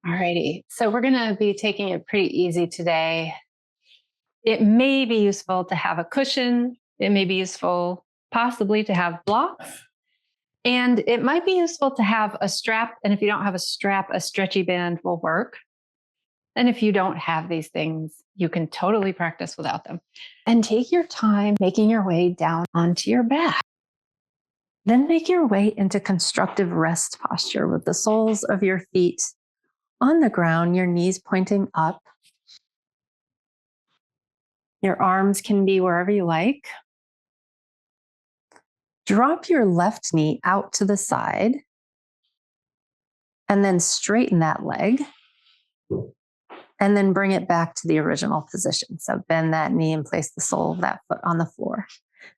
Alrighty, so we're going to be taking it pretty easy today. It may be useful to have a cushion. It may be useful possibly to have blocks. And it might be useful to have a strap. And if you don't have a strap, a stretchy band will work. And if you don't have these things, you can totally practice without them. And take your time making your way down onto your back. Then make your way into constructive rest posture with the soles of your feet on the ground, your knees pointing up. Your arms can be wherever you like. Drop your left knee out to the side and then straighten that leg. And then bring it back to the original position. So bend that knee and place the sole of that foot on the floor.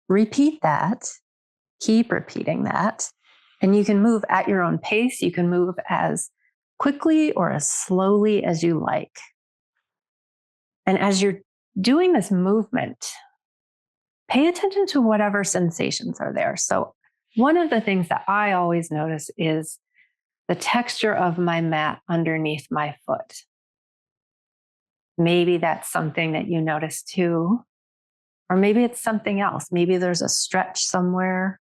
Repeat that. Keep repeating that. And you can move at your own pace. You can move as quickly or as slowly as you like. And as you're doing this movement, pay attention to whatever sensations are there. So one of the things that I always notice is the texture of my mat underneath my foot. Maybe that's something that you notice too. Or maybe it's something else. Maybe there's a stretch somewhere.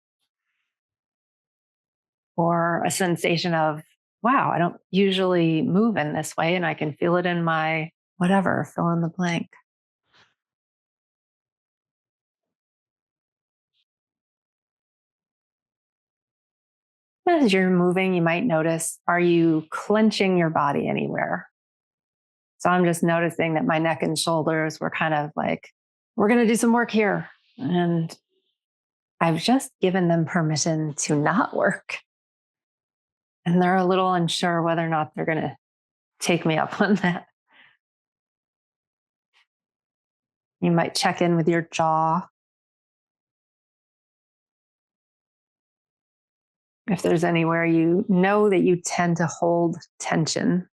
Or a sensation of, wow, I don't usually move in this way and I can feel it in my whatever, fill in the blank. As you're moving, you might notice, are you clenching your body anywhere? So I'm just noticing that my neck and shoulders were kind of like, we're going to do some work here. And I've just given them permission to not work. And they're a little unsure whether or not they're going to take me up on that. You might check in with your jaw. If there's anywhere you know that you tend to hold tension,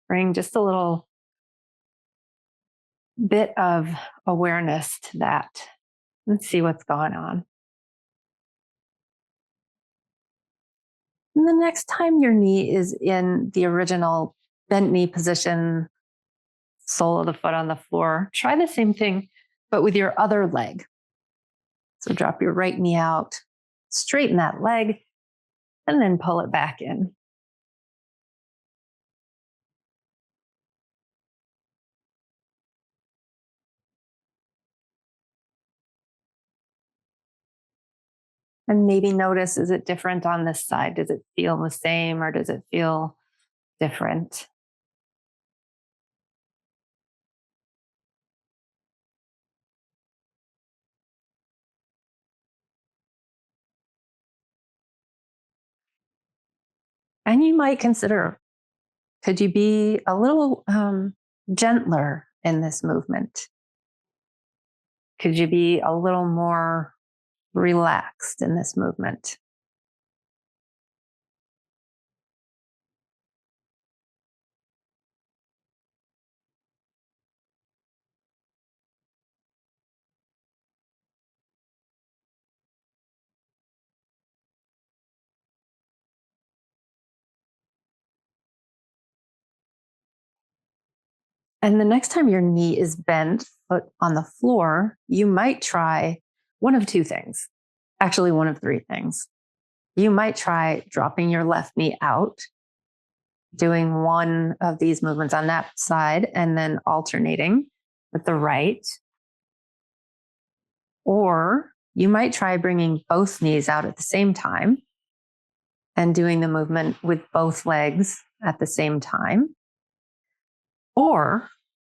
bring just a little bit of awareness to that and see what's going on. And the next time your knee is in the original bent knee position, sole of the foot on the floor, try the same thing, but with your other leg. So drop your right knee out, straighten that leg, and then pull it back in. And maybe notice, is it different on this side? Does it feel the same or does it feel different? And you might consider, could you be a little gentler in this movement? Could you be a little more relaxed in this movement? And the next time your knee is bent, foot on the floor, you might try one of two things. Actually, one of three things. You might try dropping your left knee out, doing one of these movements on that side, and then alternating with the right. Or you might try bringing both knees out at the same time and doing the movement with both legs at the same time. Or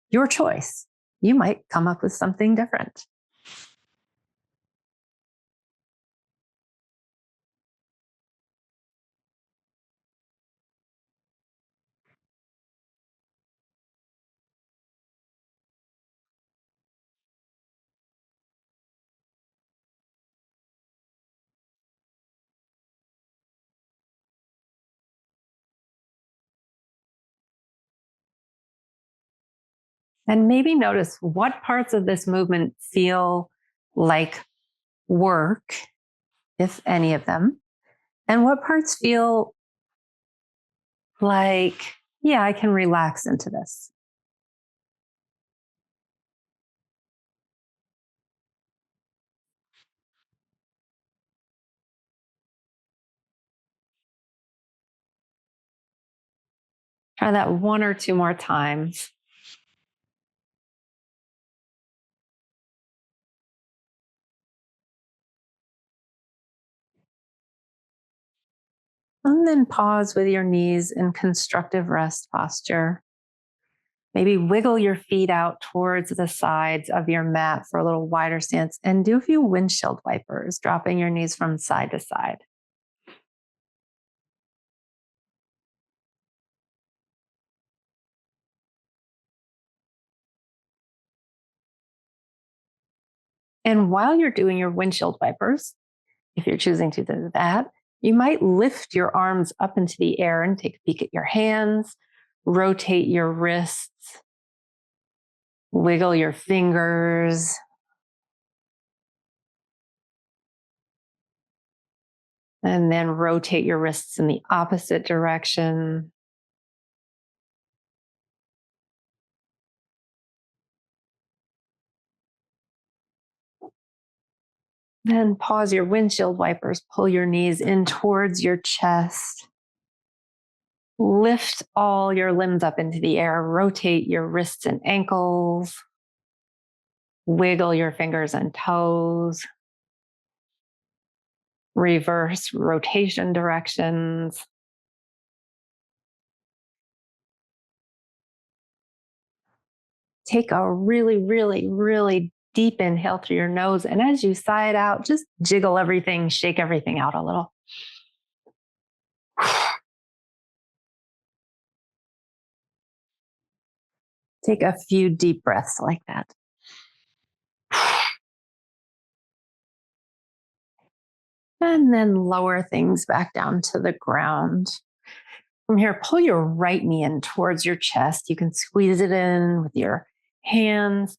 your choice. You might come up with something different. And maybe notice what parts of this movement feel like work, if any of them, and what parts feel like, yeah, I can relax into this. Try that one or two more times. And then pause with your knees in constructive rest posture. Maybe wiggle your feet out towards the sides of your mat for a little wider stance and do a few windshield wipers, dropping your knees from side to side. And while you're doing your windshield wipers, if you're choosing to do that, you might lift your arms up into the air and take a peek at your hands, rotate your wrists, wiggle your fingers, and then rotate your wrists in the opposite direction. Then pause your windshield wipers, pull your knees in towards your chest. Lift all your limbs up into the air, rotate your wrists and ankles, wiggle your fingers and toes, reverse rotation directions. Take a really, really, really deep inhale through your nose. And as you sigh it out, just jiggle everything, shake everything out a little. Take a few deep breaths like that. And then lower things back down to the ground. From here, pull your right knee in towards your chest. You can squeeze it in with your hands.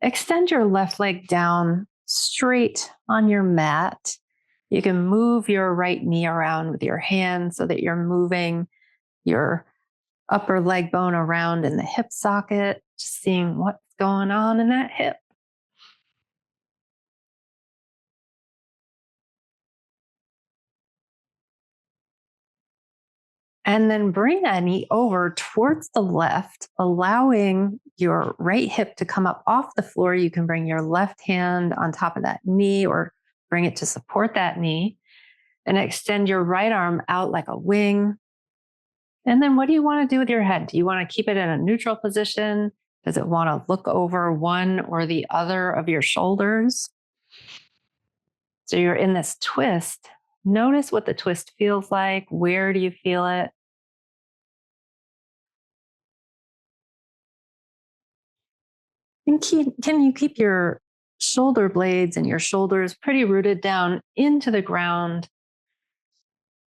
Extend your left leg down straight on your mat. You can move your right knee around with your hands so that you're moving your upper leg bone around in the hip socket, just seeing what's going on in that hip. And then bring that knee over towards the left, allowing your right hip to come up off the floor. You can bring your left hand on top of that knee or bring it to support that knee and extend your right arm out like a wing. And then what do you want to do with your head? Do you want to keep it in a neutral position? Does it want to look over one or the other of your shoulders? So you're in this twist. Notice what the twist feels like. Where do you feel it? And can you keep your shoulder blades and your shoulders pretty rooted down into the ground,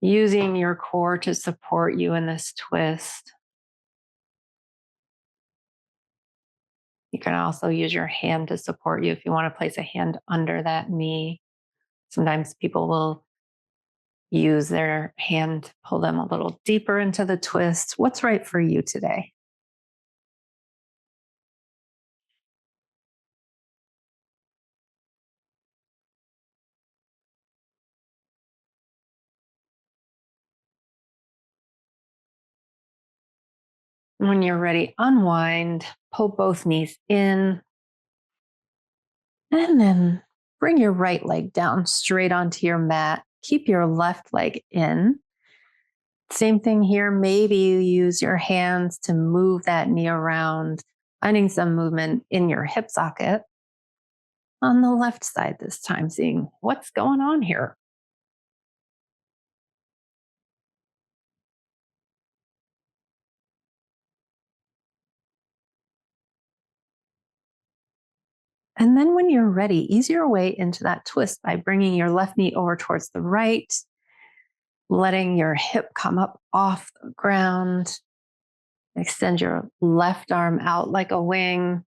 using your core to support you in this twist? You can also use your hand to support you if you want to place a hand under that knee. Sometimes people will use their hand to pull them a little deeper into the twist. What's right for you today? When you're ready, unwind, pull both knees in, and then bring your right leg down straight onto your mat. Keep your left leg in. Same thing here. Maybe you use your hands to move that knee around, finding some movement in your hip socket on the left side this time, seeing what's going on here. And then when you're ready, ease your way into that twist by bringing your left knee over towards the right, letting your hip come up off the ground. Extend your left arm out like a wing.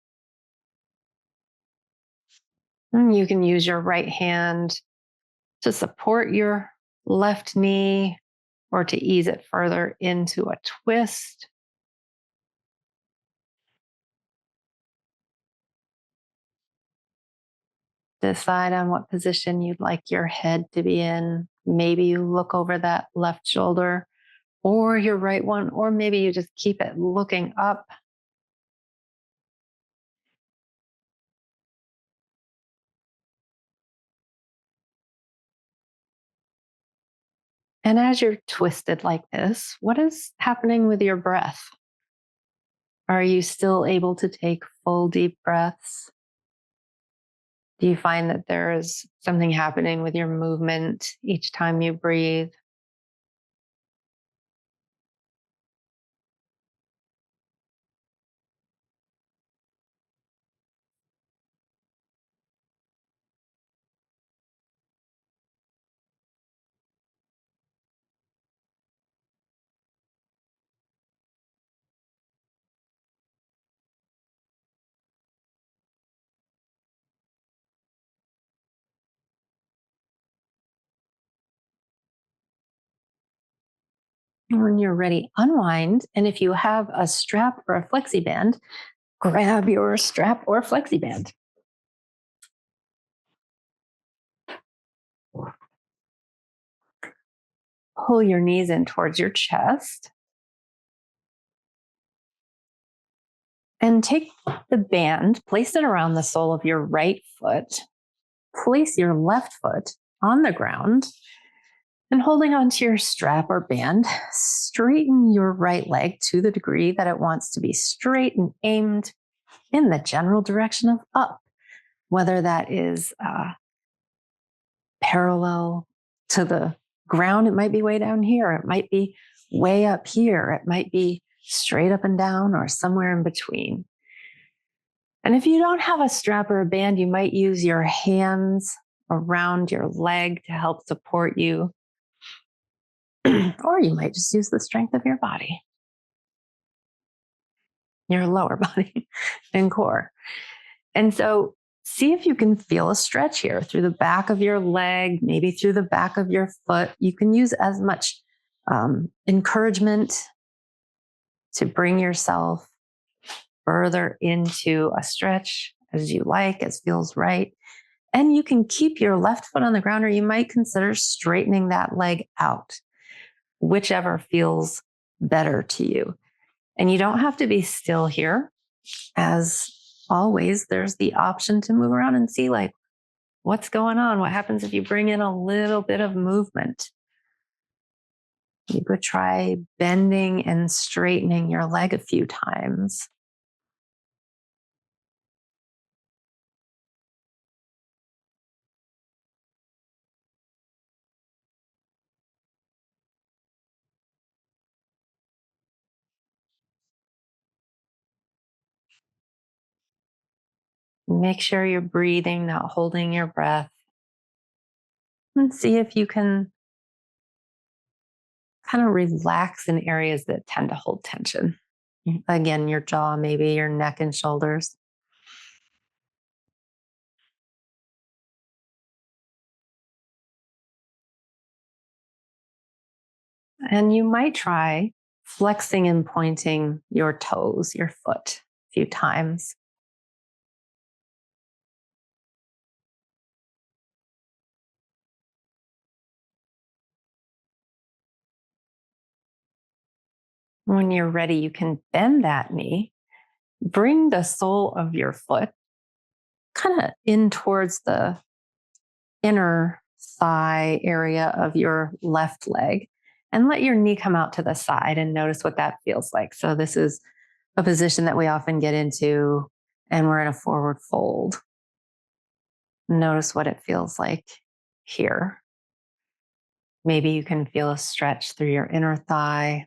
And you can use your right hand to support your left knee, or to ease it further into a twist. Decide on what position you'd like your head to be in. Maybe you look over that left shoulder or your right one, or maybe you just keep it looking up. And as you're twisted like this, what is happening with your breath? Are you still able to take full deep breaths? Do you find that there is something happening with your movement each time you breathe? And when you're ready, unwind. And if you have a strap or a flexi band, grab your strap or flexi band. Pull your knees in towards your chest. And take the band, place it around the sole of your right foot. Place your left foot on the ground. And holding onto your strap or band, straighten your right leg to the degree that it wants to be straight and aimed in the general direction of up, whether that is parallel to the ground. It might be way down here. It might be way up here. It might be straight up and down or somewhere in between. And if you don't have a strap or a band, you might use your hands around your leg to help support you. Or you might just use the strength of your body, your lower body and core. And so see if you can feel a stretch here through the back of your leg, maybe through the back of your foot. You can use as much encouragement to bring yourself further into a stretch as you like, as feels right. And you can keep your left foot on the ground, or you might consider straightening that leg out, whichever feels better to you. And you don't have to be still here. As always, there's the option to move around and see like what's going on. What happens if you bring in a little bit of movement? You could try bending and straightening your leg a few times. Make sure you're breathing, not holding your breath. And see if you can kind of relax in areas that tend to hold tension. Again, your jaw, maybe your neck and shoulders. And you might try flexing and pointing your toes, your foot, a few times. When you're ready, you can bend that knee, bring the sole of your foot kind of in towards the inner thigh area of your left leg, and let your knee come out to the side and notice what that feels like. So this is a position that we often get into, and we're in a forward fold. Notice what it feels like here. Maybe you can feel a stretch through your inner thigh.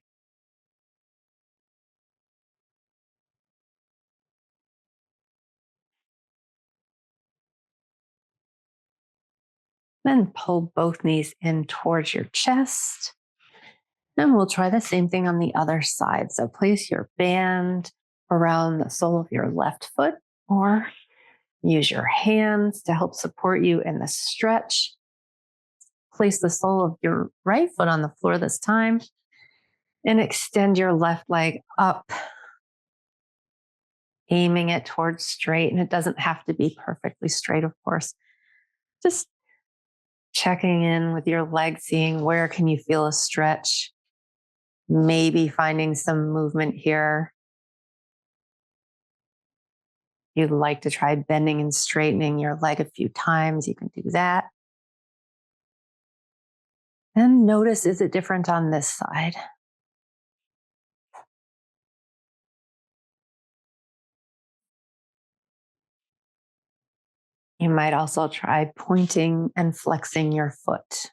Then pull both knees in towards your chest. And we'll try the same thing on the other side. So place your band around the sole of your left foot, or use your hands to help support you in the stretch. place the sole of your right foot on the floor this time and extend your left leg up, aiming it towards straight. And it doesn't have to be perfectly straight, of course. Just checking in with your leg, seeing where can you feel a stretch, maybe finding some movement here. You'd like to try bending and straightening your leg a few times, you can do that. And notice, is it different on this side? You might also try pointing and flexing your foot.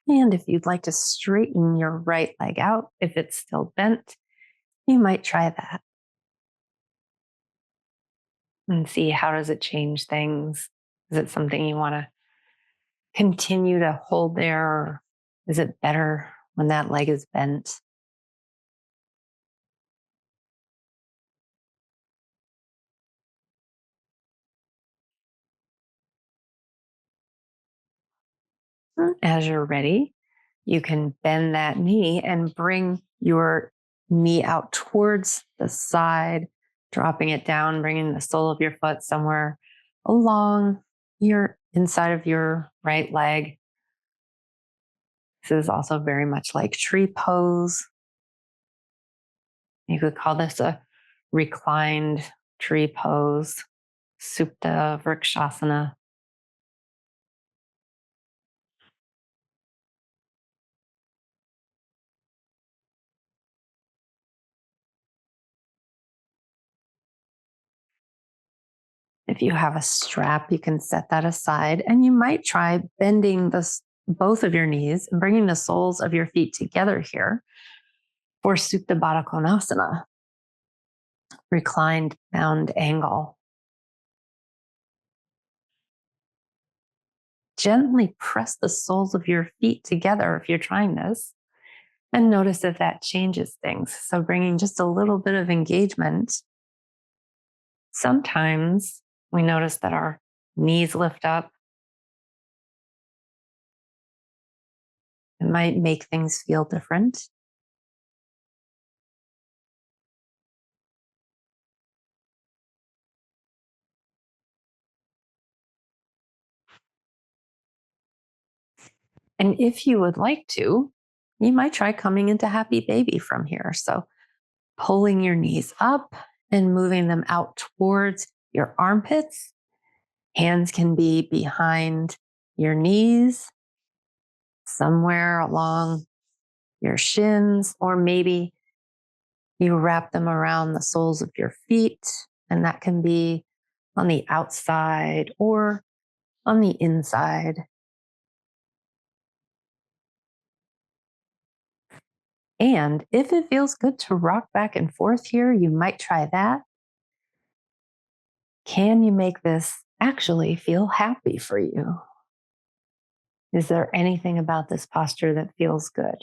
And if you'd like to straighten your right leg out, if it's still bent, you might try that and see how does it change things. Is it something you want to continue to hold there, or is it better when that leg is bent? As you're ready, you can bend that knee and bring your knee out towards the side, dropping it down, bringing the sole of your foot somewhere along your inside of your right leg. This is also very much like tree pose. You could call this a reclined tree pose, Supta Vrikshasana. If you have a strap, you can set that aside, and you might try bending both of your knees and bringing the soles of your feet together here for Supta Baddha Konasana, reclined bound angle. Gently press the soles of your feet together if you're trying this, and notice if that changes things. So bringing just a little bit of engagement. Sometimes we notice that our knees lift up. It might make things feel different. And if you would like to, you might try coming into happy baby from here. So pulling your knees up and moving them out towards your armpits. Hands can be behind your knees, somewhere along your shins, or maybe you wrap them around the soles of your feet, and that can be on the outside or on the inside. And if it feels good to rock back and forth here, you might try that. Can you make this actually feel happy for you? Is there anything about this posture that feels good?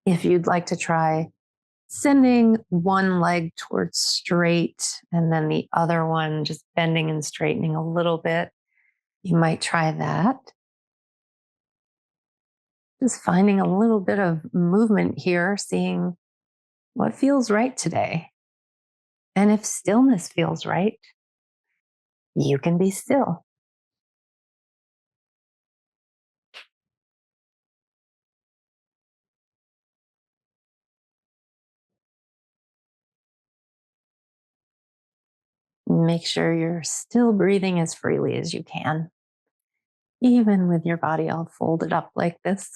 If you'd like to try sending one leg towards straight and then the other one just bending and straightening a little bit, you might try that. Just finding a little bit of movement here, seeing what feels right today. And if stillness feels right, you can be still. Make sure you're still breathing as freely as you can, even with your body all folded up like this.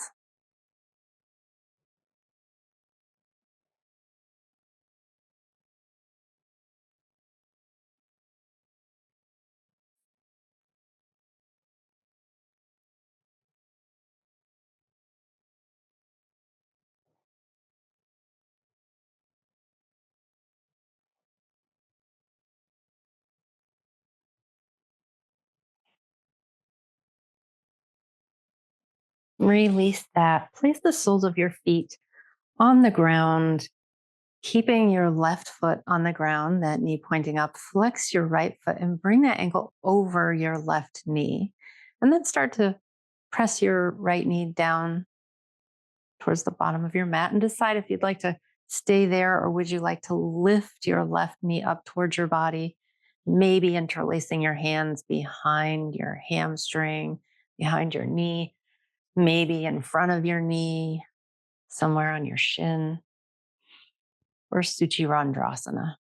Release that. Place the soles of your feet on the ground, keeping your left foot on the ground, that knee pointing up. Flex your right foot and bring that ankle over your left knee. And then start to press your right knee down towards the bottom of your mat and decide if you'd like to stay there or would you like to lift your left knee up towards your body, maybe interlacing your hands behind your hamstring, behind your knee, maybe in front of your knee, somewhere on your shin, or Suchirandrasana.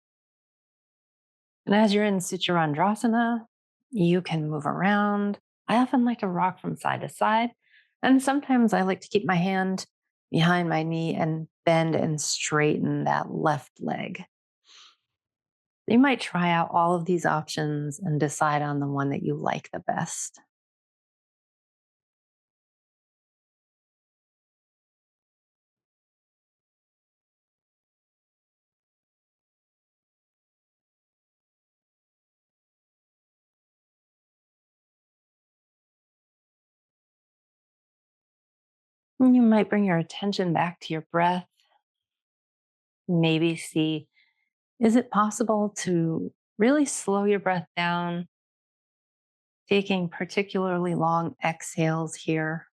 And as you're in Suchirandrasana, you can move around. I often like to rock from side to side. And sometimes I like to keep my hand behind my knee and bend and straighten that left leg. You might try out all of these options and decide on the one that you like the best. And you might bring your attention back to your breath. Maybe see, is it possible to really slow your breath down, taking particularly long exhales here?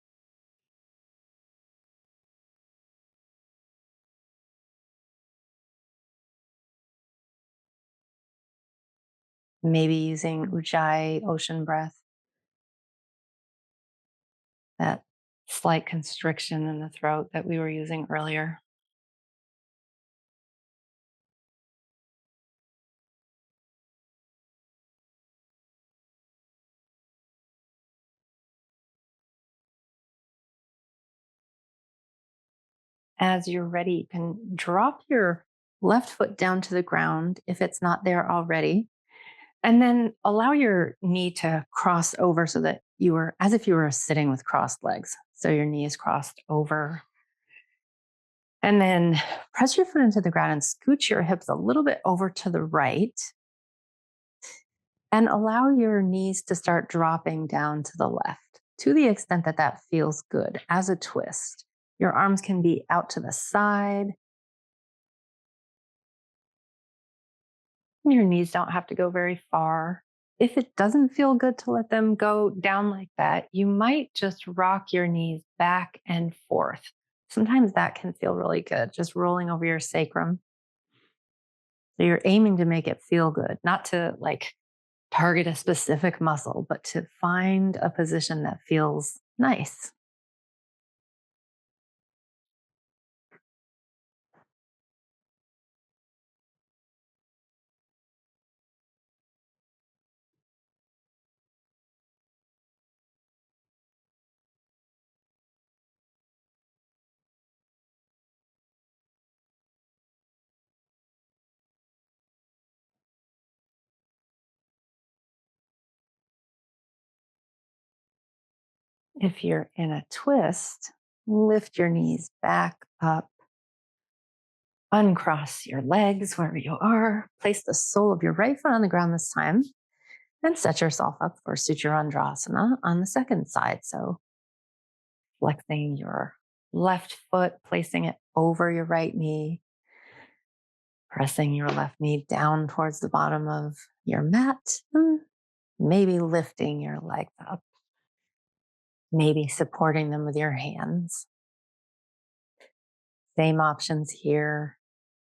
Maybe using Ujjayi ocean breath, that slight constriction in the throat that we were using earlier. As you're ready, you can drop your left foot down to the ground if it's not there already. And then allow your knee to cross over so that you are as if you were sitting with crossed legs. So your knee is crossed over. And then press your foot into the ground and scooch your hips a little bit over to the right. And allow your knees to start dropping down to the left to the extent that that feels good as a twist. Your arms can be out to the side. Your knees don't have to go very far. If it doesn't feel good to let them go down like that, you might just rock your knees back and forth. Sometimes that can feel really good, just rolling over your sacrum. So you're aiming to make it feel good, not to like target a specific muscle, but to find a position that feels nice. If you're in a twist, lift your knees back up, uncross your legs wherever you are, place the sole of your right foot on the ground this time, and set yourself up for Sucharandrasana on the second side. So flexing your left foot, placing it over your right knee, pressing your left knee down towards the bottom of your mat, maybe lifting your legs up, maybe supporting them with your hands. Same options here.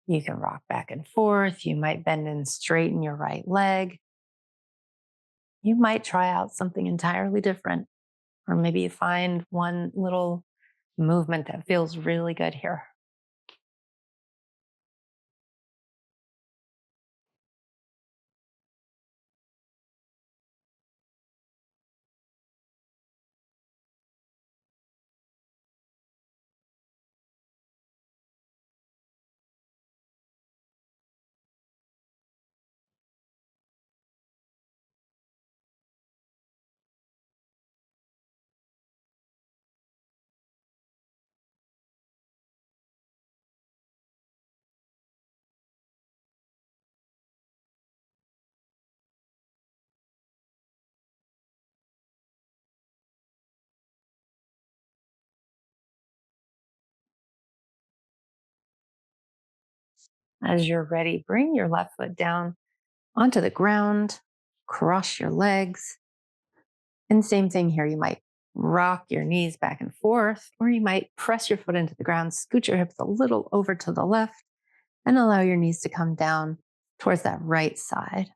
You can rock back and forth. You might bend and straighten your right leg. You might try out something entirely different, or maybe you find one little movement that feels really good here. As you're ready, bring your left foot down onto the ground, cross your legs. And same thing here, you might rock your knees back and forth, or you might press your foot into the ground, scoot your hips a little over to the left, and allow your knees to come down towards that right side.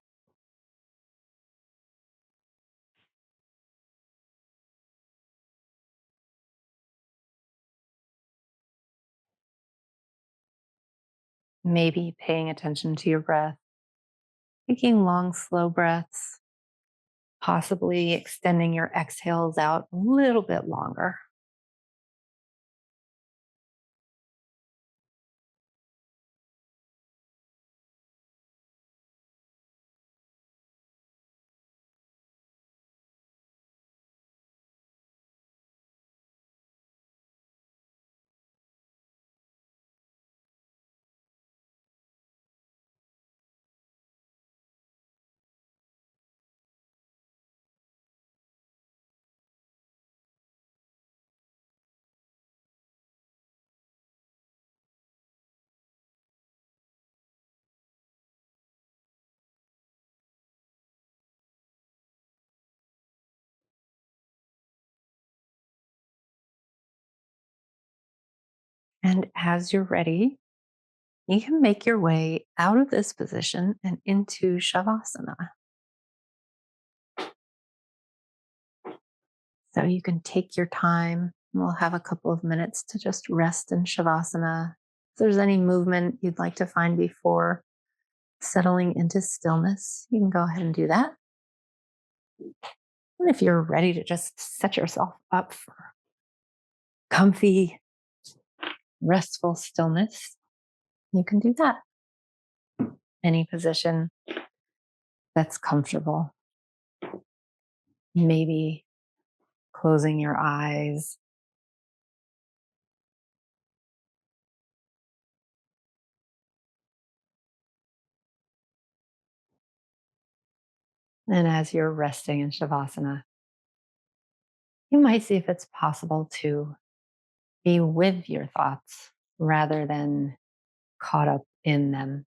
Maybe paying attention to your breath, taking long, slow breaths, possibly extending your exhales out a little bit longer. And as you're ready, you can make your way out of this position and into Shavasana. So you can take your time. We'll have a couple of minutes to just rest in Shavasana. If there's any movement you'd like to find before settling into stillness, you can go ahead and do that. And if you're ready to just set yourself up for comfy, restful stillness, you can do that. Any position that's comfortable. Maybe closing your eyes. And as you're resting in Shavasana, you might see if it's possible to be with your thoughts rather than caught up in them.